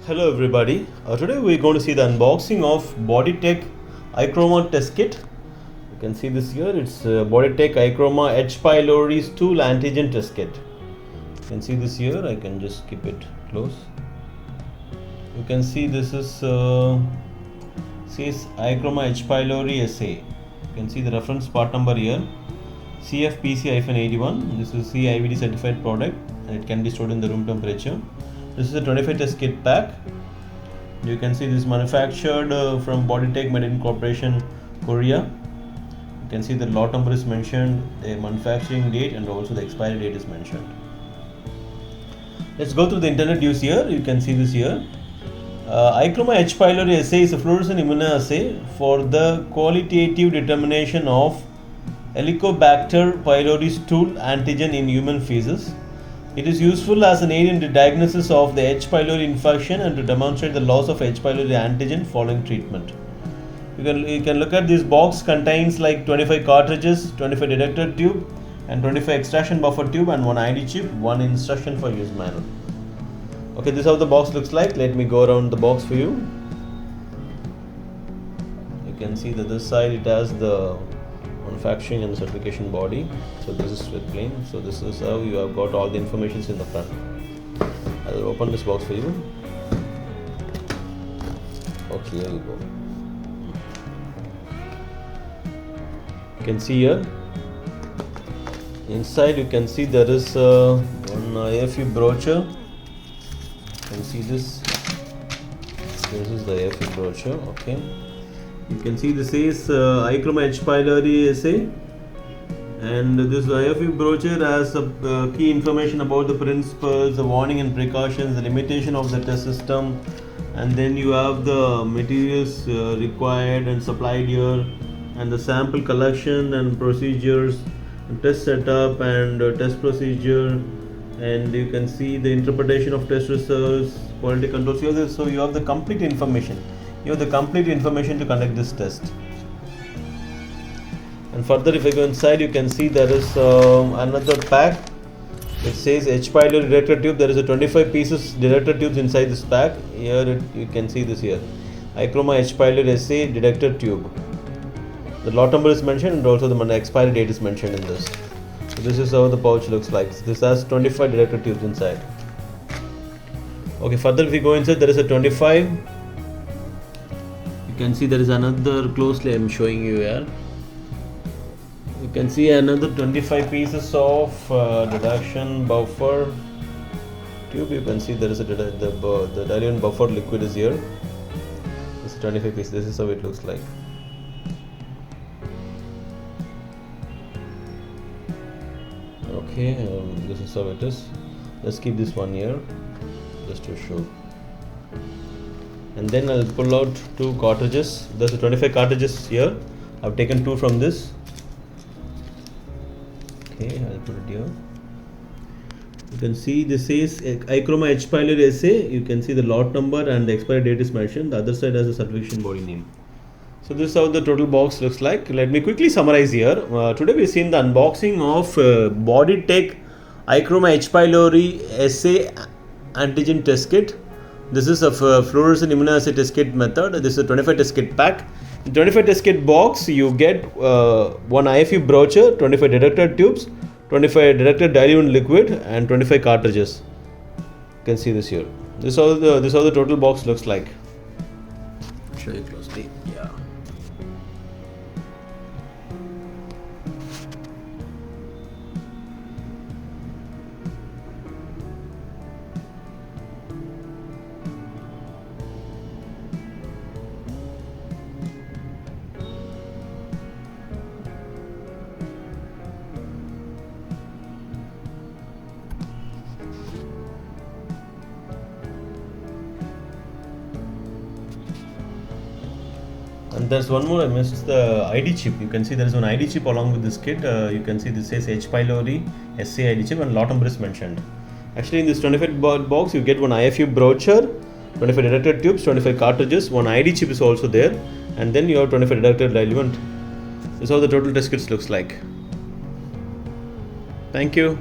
Hello everybody. Today we're going to see the unboxing of Boditech i-chroma test kit. You can see this here. It's Boditech i-chroma H.pylori stool antigen test kit. You can see this here. I can just keep it close. You can see this is says i-chroma H.pylori SA. You can see the reference part number here. CFPC-81. This is CIVD certified product and it can be stored in the room temperature. This is a 25 test kit pack. You can see this manufactured from Boditech, made in Corporation, Korea. You can see the lot number is mentioned, the manufacturing date and also the expiry date is mentioned. Let's go through the internet use here. You can see this here. i-chroma H.pylori SA is a fluorescent immunoassay for the qualitative determination of Helicobacter pylori stool antigen in human feces. It is useful as an aid in the diagnosis of the H.pylori infection and to demonstrate the loss of H.pylori antigen following treatment. You can look at this box contains like 25 cartridges, 25 detector tube and 25 extraction buffer tube and one ID chip, one instruction for use manual. Okay, this is how the box looks like. Let me go around the box for you. You can see that this side it has the manufacturing and certification body. So this is with plain. So this is how you have got all the information in the front. I will open this box for you. Okay, here you go. You can see here inside you can see there is one IFE brochure. You can see this. This is the IFE brochure. Okay. You can see this is i-chroma H.pylori SA, and this IFE brochure has key information about the principles, the warning and precautions, the limitation of the test system, and then you have the materials required and supplied here, and the sample collection and procedures, and test setup and test procedure, and you can see the interpretation of test results, quality control. So you have the complete information. You have the complete information to conduct this test. And further, if I go inside, you can see there is another pack. It says H.pylori detector tube. There is a 25 pieces detector tubes inside this pack. Here you can see this here. i-chroma H.pylori SA detector tube. The lot number is mentioned and also the expiry date is mentioned in this. So this is how the pouch looks like. This has 25 detector tubes inside. Okay, further if we go inside, there is a 25. You can see there is another closely I am showing you here. You can see another 25 pieces of deduction buffer tube. You can see there is the diluent buffer liquid is here. This is 25 pieces. This is how it looks like. Okay, this is how it is. Let's keep this one here just to show. And then I'll pull out 2 cartridges. There's 25 cartridges here. I've taken 2 from this. Okay, I'll put it here. You can see this is i-chroma H.pylori SA. You can see the lot number and the expiry date is mentioned. The other side has a certification body name. So this is how the total box looks like. Let me quickly summarize here. Today we've seen the unboxing of Boditech i-chroma H.pylori SA antigen test kit. This is a fluorescent immunoassay test kit method. This is a 25 test kit pack. In 25 test kit box, you get one IFE brochure, 25 detector tubes, 25 detector diluent liquid, and 25 cartridges. You can see this here. This is how the total box looks like. Show you closely. Yeah. And there's one more I missed, the ID chip. You can see there is one ID chip along with this kit. You can see this says H.pylori SA ID chip and lot number is mentioned. Actually in this 25 box you get one IFE brochure, 25 detector tubes, 25 cartridges, one ID chip is also there, and then you have 25 detector diluent. This is how the total test kits looks like. Thank you.